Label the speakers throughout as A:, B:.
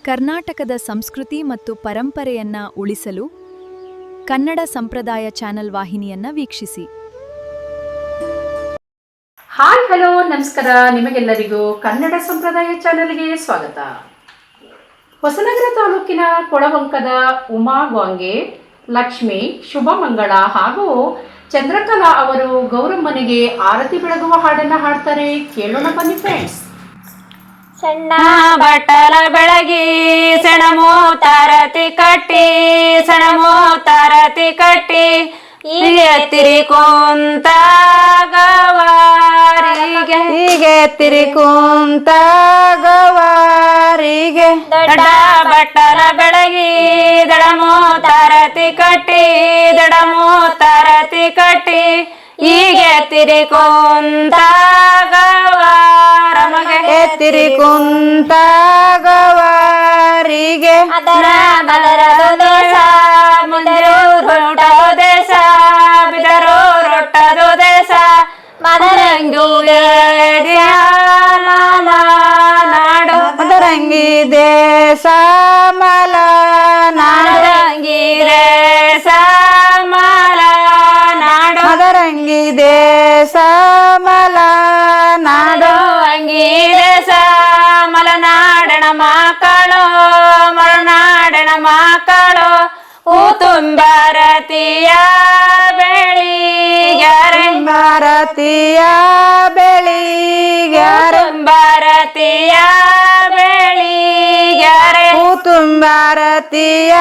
A: ಕರ್ನಾಟಕದ ಸಂಸ್ಕೃತಿ ಮತ್ತು ಪರಂಪರೆಯನ್ನ ಉಳಿಸಲು ಕನ್ನಡ ಸಂಪ್ರದಾಯ ಚಾನೆಲ್ ವಾಹಿನಿಯನ್ನ ವೀಕ್ಷಿಸಿ.
B: ಹಾಯ್ ಹಲೋ ನಮಸ್ಕಾರ. ನಿಮಗೆಲ್ಲರಿಗೂ ಕನ್ನಡ ಸಂಪ್ರದಾಯ ಚಾನೆಲ್ಗೆ ಸ್ವಾಗತ. ಹೊಸನಗರ ತಾಲೂಕಿನ ಕೊಳವಂಕದ ಉಮಾ ಗಾಂಗೆ, ಲಕ್ಷ್ಮಿ, ಶುಭಮಂಗಳ ಹಾಗೂ ಚಂದ್ರಕಲಾ ಅವರು ಗೌರಮ್ಮನಿಗೆ ಆರತಿ ಬೆಳಗುವ ಹಾಡನ್ನು ಹಾಡ್ತಾರೆ. ಕೇಳೋಣ ಬನ್ನಿ ಫ್ರೆಂಡ್ಸ್.
C: ಸಣ್ಣ ಬಟ್ಟಲ ಬೆಳಗಿ ಸೆಣಮೋ ತಾರತಿ ಕಟ್ಟಿ ಸೆಣಮೋ ತಾರತಿ ಕಟ್ಟಿ ಹೀಗೆ ತಿರಿಕುಂತ ಗವಾರಿಗೆ ಹೀಗೆ ತಿರಿಕುಂತ ಗವಾರಿಗೆ ದೊಡ್ಡ ಬಟ್ಟಲ ಬೆಳಗಿ ದಡಮೋ ತಾರತಿ ಕಟ್ಟಿ ದಡಮೋ ತಾರತಿ ಕಟ್ಟಿ ಹೀಗೆ ತಿರಿಕುಂತ ಗವಾರಮಗೆ ತಿರಿಕುಂತ ಗವಾರಿಗೆ ಅದರ ಬದರದು ದೇಶ ಮುಂದರು ರೊಟ್ಟದು ದೇಶ ಬಿದರು ರೊಟ್ಟದು ದೇಶ ಮದರಂಗಿ ನಾಡು ಮದರಂಗಿ ದೇಶ ಮಲ ನಾಡಂಗಿ ದೇಶ ಮಲ ನಾಡು ಮದರಂಗಿ ದೇಶ ಮಲ ನಾಡು ಅಂಗಿ ದೇಶ ಮಲನಾಡಣ ಮಕ್ಕಳು ಮಲೆನಾಡಣ ಮಕ್ಕಳು ಹೂ ತುಂಬಾರತಿಯ ಬೆಳಿಗ್ಯಾರೆ ಭಾರತೀಯ ಬೆಳಿಗ್ಯಾರೆ ಭಾರತೀಯ ಬೆಳಿಗ್ಯಾರೆ ಹೂ ತುಂಬಾರತಿಯ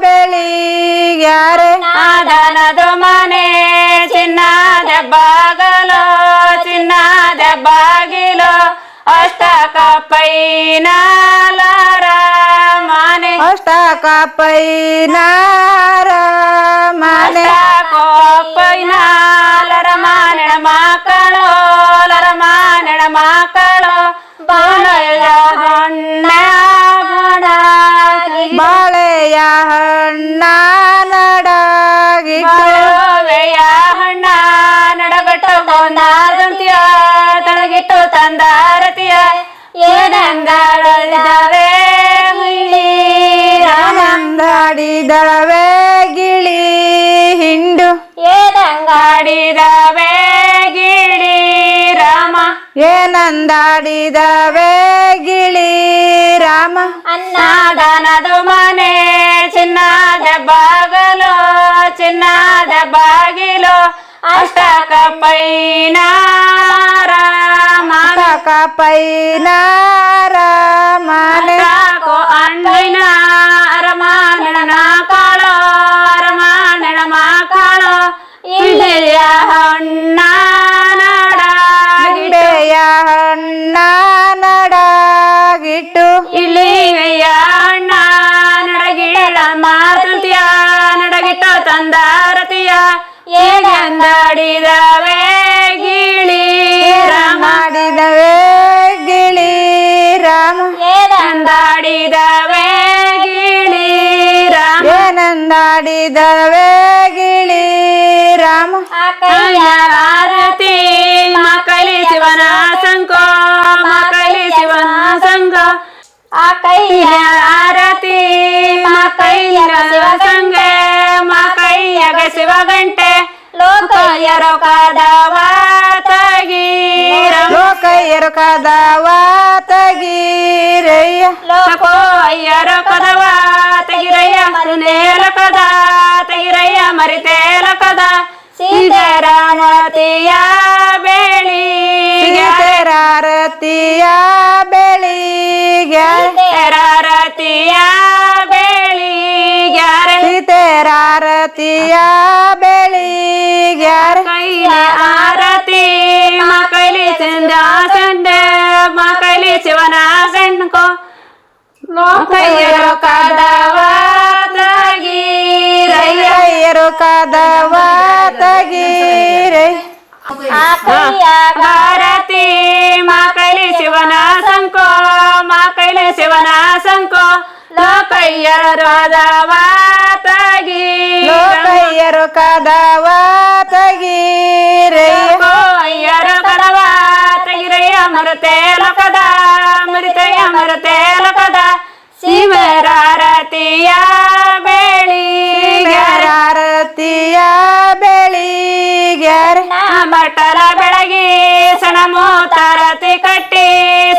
C: ಬೆಳಿಗ್ಯಾರೆ ಆದನದ ಮನೆ ಚಿನ್ನದ ಬಾಗಲು ಚಿನ್ನದ ಬಾಗಿಲು ಅಷ್ಟಕ ಪೈನಾಲರ ಮಾನೆ ಅಷ್ಟಕ ಪೈನಾರ ಮಾನೆ ಪೈನಾಲರ ಮಾನೆಣ ಮಕ್ಕಳು ಲರ ಮಾನೆಣ ಮಕ್ಕಳು ಬಾಳೆಯ ಹಣ್ಣ ಬಾಳೆಯ ಹಣ್ಣ ನಡಗಿ ಬಾಳೆಯ ಹಣ್ಣ ನಡಗಟ್ಟು ಕೊಂದಾರಂತಿಯ ತಳಗಿಟ್ಟು ತಂದಾರತಿಯ ಏನಂದಾಡಿದವೆ ಗಿಳಿ ಏನಂದಾಡಿದವೆ ಗಿಳಿ ಹಿಂಡು ಏನಂಗಾಡಿದವೆ ಗಿಳಿ ರಾಮ ಏನಂದಾಡಿದವೆ ಗಿಳಿ ರಾಮ ಅನ್ನದಾನದು ಮನೆ ಚಿನ್ನದ ಬಾಗಲು ಚಿನ್ನದ ಬಾಗಿಲು ಅಷ್ಟಕ ಪೈನಾರ ಅಷ್ಟಕ ಪೈನಾರ ಮಾನೆ ಅಂಡಿನ ಅರಮಾನಣ ಮಕ್ಕಳು ಅರಮಾನಣ ಮಕ್ಕಳು ಇಳೆಯ ಹಣ್ಣ ನಡಗಿಡೆಯ ಹಣ್ಣ ನಡಗಿಟ್ಟು ಇಳಿಯ ಹಣ್ಣ ನಡಗಿಡ ಮಾತೃತಿಯ ನಡಗಿಟ್ಟು ತಂದಾರತಿಯ ಏಗಂದಾಡಿದವೆ ಗಿಳಿ ರಾಮಾಡಿದವೆ ಗಿಳಿ ರಾಮ ಏನಂದಾಡಿದವೆ ಗಿಳಿ ರಾಮ ಏನಂದಾಡಿದವೆ ಗಿಳಿ ರಾಮ ಆರತಿ ಮಕ್ಕಳಿ ಶಿವನ ಸಂಕೋ ಮಕ್ಕಳಿ ಶಿವನ ಸಂಘ ಆ ಕೈಯ ಆರತಿ ಮಕ್ಕೈಯ ಶಿವ ಸಂಘ ಮಕ್ಕಯ್ಯಗ ಶಿವ ಗಂಟೆ ಲೋಕಯ್ಯರು ಕದವ ತಗೀರ ಲೋಕಯ್ಯರು ಕದವ ತಗೀರಯ್ಯ ಲೋಕಯ್ಯರು ಕದವ ತಗಿರಯ್ಯ ಮರುನೇಲ ಕದ ತಗಿರಯ್ಯ ಮರಿತೇಲ ಕದ ಸೀತಾರಾಮತಿಯ ಬೆಳಿಗ್ಗೆ ಸೀತಾರತಿಯ ಬೆಳಿಗ್ಗೆ ಸೀತಾರತಿಯ ಬೆಳಿಗ್ಯಾರೆ ಸೀತಾರತಿಯ ಬೆಳಿಗ್ಯಾರೆ ಕೈಯ ಆರತಿ ಮಕ್ಕಳಿ ಚಂದ ಸಂಡೆ ಮಕ್ಕಳಿ ಶಿವನ ಗಂಡ್ಕೋ ಲೋಕಯ್ಯರು ಕದವ ತಗೀರಯ್ಯರು ಕದವ ತಗೀರೈ ಭಾರತಿ ಮಕ್ಕಳಿ ಶಿವನ ಸಂಕೋ ಮಕ್ಕಳಿ ಶಿವನ ಸಂಕೋ ಲೋಕಯ್ಯರು ಕದವ ತಗಿ ಲೋಕಯ್ಯರು ಕದವ ತಗೀರಯ್ಯ ಅಯ್ಯರು ಕದವ ತಗಿರಯ್ಯ ಮರುತೆ ಲೋಕದ ಮರಿತಯ್ಯ ಮರುತೆ ಲೋಕದ ಶಿವ ಮೇರಾರತಿಯ ಬೆಳಿಗ್ಯಾರ
D: ಆರತಿಯ ಬೆಳಿಗ್ಯಾರ
C: ಬಟ್ಟಲ ಬೆಳಗಿ ಸಣ ಮೋತಾರತಿ ಕಟ್ಟಿ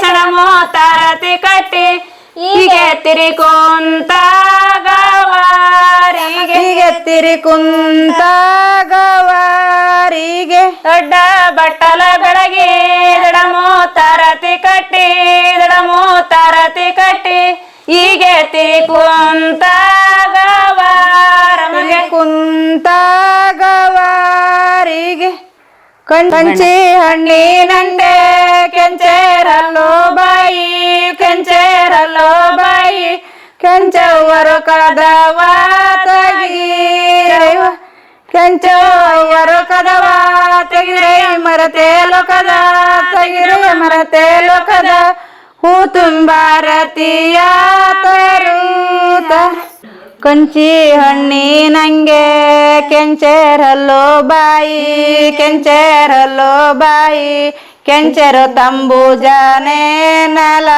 C: ಸಣ ಮೋತಾರತಿ ಕಟ್ಟಿ ಹೀಗೆ ತಿರಿಕೊಂತ ಗವಾರಿಗೆ
D: ತಿರಿ ಕುಂತ ಗವಾರಿಗೆ
C: ದೊಡ್ಡ ಬಟ್ಟಲ ಬೆಳಗಿ ದಡಮೋತಾರತಿ ಕಟ್ಟಿ ದಡಮೋತಾರತಿ ಕಟ್ಟಿ ಹೀಗೆ ತಿರಿಕೊಂತ ಗವಾರಮಗೆ
D: ಕುಂತ ಗವಾರಿಗೆ ಕಂಚಿ ಹಣ್ಣಿನಂಡೆ ಕೆಂಚೇರಲ್ಲೋ ಬಾಯಿ ಕೆಂಚೇರಲ್ಲೋ ಬಾಯಿ ಕೆಂಚವರು ಕದವ ತೆಗಿರೈವ ಕೆಂಚವರು ಕದವ ತೆಗಿರೆ ಮರತೆ ಲೋಕದ ತೆಗಿರೆ ಮರತೆ ಲೋಕದ ಹೂ ತುಂಬಾರತಿಯ ತರುತ್ತ ಕಂಚಿ ಹಣ್ಣಿನಂಗೆ ಕೆಂಚೇರಲ್ಲೋ ಬಾಯಿ ಕೆಂಚೇರಲ್ಲೋ ಬಾಯಿ ಕೆಂಚರು ತಂಬೂಜನೆ ನಲ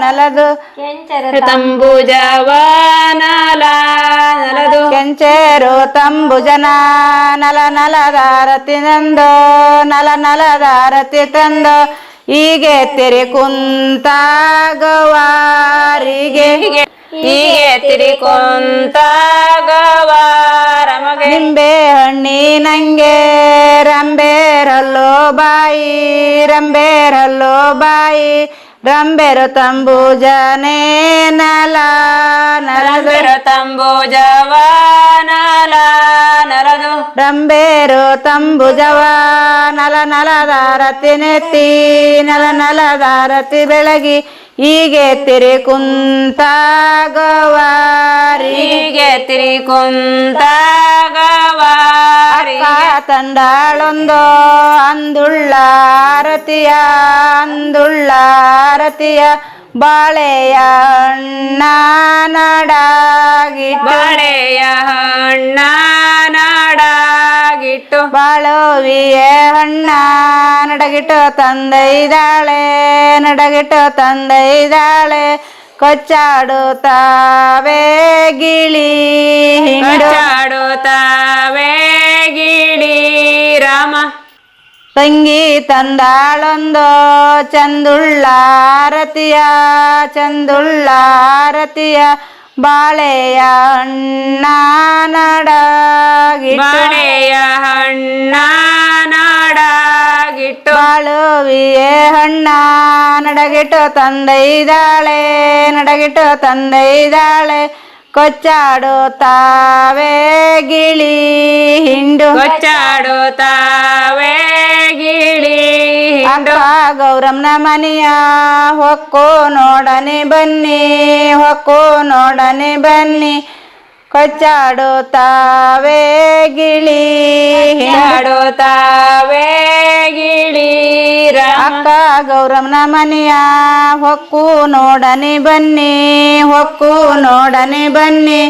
D: ನಲದು
C: ತಂಬುಜವ ನಲ ನಲದು
D: ಕೆಂಚೇರು ತಂಬುಜನ ನಲ ನಲದಾರತಿ ನಂದೋ ನಲ ನಲದಾರತಿ ತಂದೋ ಹೀಗೆ ತೆರೆ ಕುಂತ ಗವಾರಿಗೆ
C: ಹೀಗೆ ತಿರಿಕೊಂತ ಗವಾರಮಗೆ
D: ನಿಂಬೆ ಹಣ್ಣಿನಂಗೆ ರಂಬೇರಲ್ಲೋ ಬಾಯಿ ರಂಬೇರಲ್ಲೋ ಬಾಯಿ ರಂಬೆರು ತಂಬೂಜನೆ ನಲ ನಲದು
C: ತಂಬುಜವ ನಲ ನಲದು
D: ರಂಬೇರು ತಂಬುಜವ ನಲ ನಲದಾರತಿ ನೆತ್ತಿ ನಲ ನಲದಾರತಿ ಬೆಳಗಿ ಹೀಗೆ ತೆರೆ ಕುಂತ ಗವಾರಿಗೆ
C: ಹೀಗೆ ತಿರಿಕೊಂತ ಗವಾರಿ
D: ತಂದಾಳೊಂದೋ ಅಂದುಳ್ಳ ಆರತಿಯ ಅಂದುಳ್ಳ ಆರತಿಯ ಬಾಳೆಯ ಹಣ್ಣ ನಡಾಗಿಟ್ಟು
C: ಬಾಳೆಯ ಹಣ್ಣ ನಾಡಾಗಿಟ್ಟು
D: ಬಾಳೋವಿಯ ಹಣ್ಣ ನಡಗಿಟ್ಟು ತಂದೈದಾಳೆ ನಡಗಿಟ್ಟು ತಂದೈದಾಳೆ ಕೊಚ್ಚಾಡುತ್ತಾವೆ ಗಿಳಿ ಹಿಂಡು
C: ಚಾಡುತ್ತಾವೆ ಗಿಳಿ ರಾಮ
D: ತಂಗಿ ತಂದಾಳೊಂದೋ ಚಂದುಳ್ಳ ಆರತಿಯ ಚಂದುಳ್ಳ ಆರತಿಯ ಬಾಳೆಯ ಹಣ್ಣ ನಡಗಿಟ್ಟು
C: ಬಾಳೆಯ ಹಣ್ಣ ನಾಡಾಗಿಟ್ಟು
D: ಬಾಳುವಿಯ ಹಣ್ಣ ನಡಗಿಟ್ಟು ತಂದೈದಾಳೆ ನಡಗಿಟ್ಟು ತಂದೈದಾಳೆ ಕೊಚ್ಚಾಡುತ್ತಾವೆ ಗಿಳಿ ಹಿಂಡು
C: ಕೊಚ್ಚಾಡುತ್ತಾವೆ ಗಿಳಿ ಹಿಂಡು
D: ಅಕ್ಕ ಗೌರಮ್ಮನ ಮನೆಯ ಹೊಕ್ಕು ನೋಡನೆ ಬನ್ನಿ ಹೊಕ್ಕು ನೋಡನೆ ಬನ್ನಿ ಕೊಚ್ಚಾಡುತ್ತಾವೆ ಗಿಳಿ ಹಿಂಡು
C: ಚಾಡುತ್ತಾವೆ ಗಿಳಿ ರಾಮ
D: ಅಕ್ಕ ಗೌರಮ್ಮನ ಮನೆಯ ಹೊಕ್ಕು ನೋಡನೆ ಬನ್ನಿ ಹೊಕ್ಕು ನೋಡನೆ ಬನ್ನಿ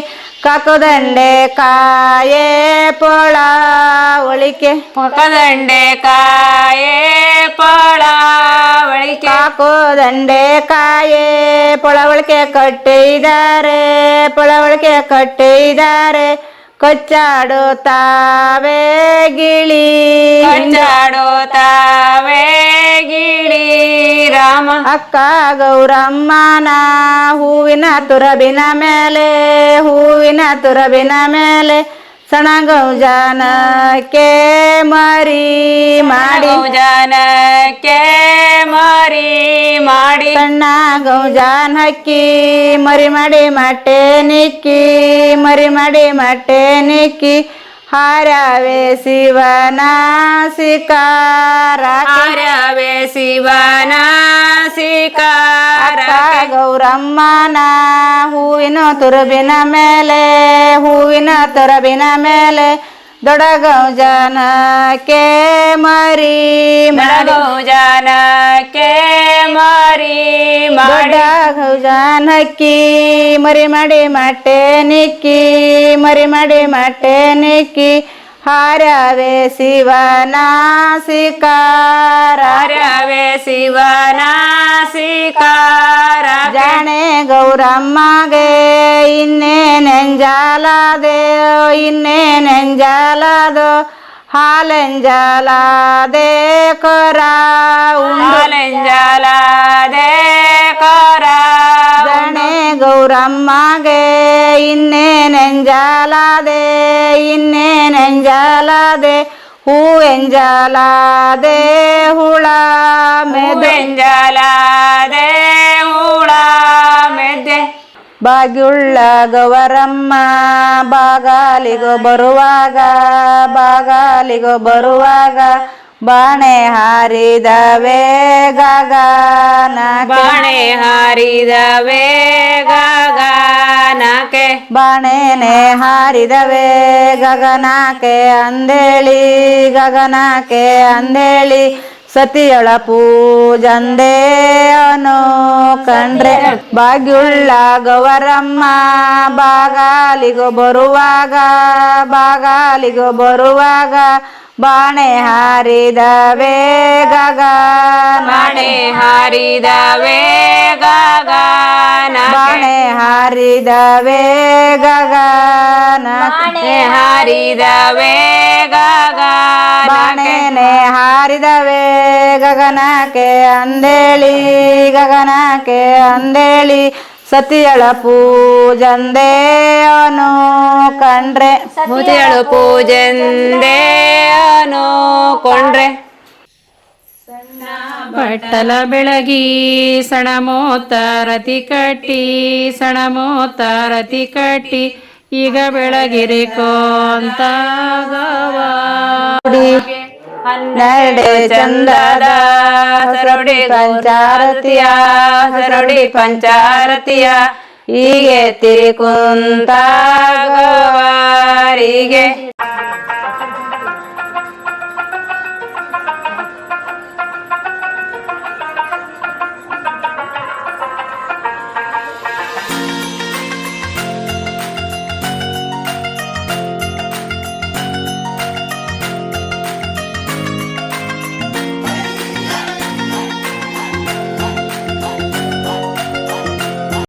D: ಕಾಕುದಂಡೆ ಕಾಯೇ ಪೊಳ ಒಳಿಕೆ
C: ಮುಖದಂಡೆ ಕಾಯೇ ಪಳ ಒಳಿಕೆ
D: ಕಾಕುದಂಡೆ ಕಾಯೇ ಪೊಳವಳಿಕೆ ಕಟ್ಟಿದ್ದಾರೆ ಪೊಳವಳಿಕೆ ಕಟ್ಟಿದ್ದಾರೆ ಕೊಚ್ಚಾಡುತ್ತಾವೆ ಗಿಳಿ
C: ಚಾಡುತ್ತಾವೆ ಗಿಳಿ ರಾಮ
D: ಅಕ್ಕ ಗೌರಮ್ಮನ ಹೂವಿನ ತುರಬಿನ ಮೇಲೆ ಹೂವಿನ ತುರಬಿನ ಮೇಲೆ ಸಣಗೌಜಾನಕ್ಕೆ ಮರಿ ಮಾಡಿ
C: ಜನಕ್ಕೆ ಮರಿ ಮಾಡಿ
D: ಸಣ್ಣ ಗೌಜಾನ್ ಹಕ್ಕಿ ಮರಿ ಮಾಡಿ ಮಟ್ಟೆ ನಿಕ್ಕಿ ಮರಿ ಮಾಡಿ ಮಟ್ಟೆ ನಿಕ್ಕಿ ಹಾರವೇ ಶಿವನ ಶಿಕಾರ
C: ಆರ್ಯವೇ ಶಿವನ ಶಿಕಾರ
D: ಗೌರಮ್ಮನ ಹೂವಿನ ತುರುಬಿನ ಮೇಲೆ ಹೂವಿನ ತುರಬಿನ ಮೇಲೆ ದೊಡ್ಡಗೌಜಾನಕ್ಕೆ ಮರಿ ಮಾಡಿ
C: ಜನಕ್ಕೆ ಮರಿ ಮಾಡಿ
D: ಗೌಜಾನಕ್ಕಿ ಮರಿ ಮಾಡಿ ಮಟ್ಟೆ ನಿಕ್ಕಿ ಮರಿ ಮಾಡಿ ಮಟ್ಟೆ ನಿಕ್ಕಿ ಹಾರವೇ ಶಿವನ ಶಿಕಾರ
C: ಆರ್ಯವೇ ಶಿವನ ಶಿಕಾರ
D: ಗಣೆ ಗೌರಮ್ಮಗೆ ಇನ್ನೇನೆಂಜಾಲಾದೆ ಇನ್ನೇನೆಂಜಾಲಾದೋ ಹಾಲೆಂಜಾಲಾದೆ ಕೊರ
C: ಹಾಲೆಂಜಾಲಾದೆ ಕೊರ
D: ಗಣೆ ಗೌರಮ್ಮಗೆ ಇನ್ನೇನೆಂಜಾಲಾದೆ ಇನ್ನೇನೆಂಜಾಲಾದೆ ಹೂವೆಂಜಾಲಾದೆ ಹುಳ
C: ಮೆದೆಂಜಾಲಾದೆ ಹುಳ ಮೆದ್ದೆ
D: ಬಾಗ್ಯುಳ್ಳ ಗೌರಮ್ಮ ಬಾಗಾಲಿಗೋ ಬರುವಾಗ ಬಾಗಾಲಿಗೋ ಬರುವಾಗ ಬಾಣೆ ಹಾರಿದವೆ ಗಗನಕ್ಕೆ
C: ಬಾಣೆ ಹಾರಿದವೆ ಗಗನಕ್ಕೆ
D: ಬಾಣೆನೆ ಹಾರಿದವೆ ಗಗನಕ್ಕೆ ಅಂದೇಳಿ ಗಗನಕ್ಕೆ ಅಂದೇಳಿ ಸತಿಯಳ ಪೂಜಂದೇ ಅನು ಕಂಡ್ರೆ ಬಾಗ್ಯುಳ್ಳ ಗೌರಮ್ಮ ಬಾಗಾಲಿಗೋ ಬರುವಾಗ ಬಾಗಾಲಿಗೋ ಬರುವಾಗ ಬಾಣೆ ಹಾರಿದವೆ ಗಗನ
C: ಬಾಣೆ ಹಾರಿದವೆ ಗಗನಕ್ಕೆ
D: ಬಾಣೆ ಹಾರಿದವೆ ಗಗನ
C: ಹಾರಿದವೆ ಗಗನಕ್ಕೆ
D: ಬಾಣೆನೆ ಹಾರಿದವೆ ಗಗನಕ್ಕೆ ಅಂದೇಳಿ ಗಗನಕ್ಕೆ ಅಂದೇಳಿ ಸತಿಯಳ ಪೂಜಂದೇ ಅನು ಕಂಡ್ರೆ
C: ಮುತಿಯಳು ಪೂಜೆಂದೇ ಅನುಕೊಂಡ್ರೆ
B: ಬಟ್ಟಲ ಬೆಳಗಿ ಸಣಮೋತ ರತಿ ಕಟ್ಟಿ ಸಣಮೋತ ರತಿ ಕಟ್ಟಿ ಈಗ ಬೆಳಗಿರಿ ಕೋಂತ
D: ಹನ್ನೆರಡೆ ಚಂದದ
C: ಸರಡಿ
D: ಪಂಚಾರತಿಯ
C: ಸರಡಿ ಪಂಚಾರತಿಯ
D: ಹೀಗೆ ತಿರಿಕುಂತ
C: ಗವಾರಿಗೆ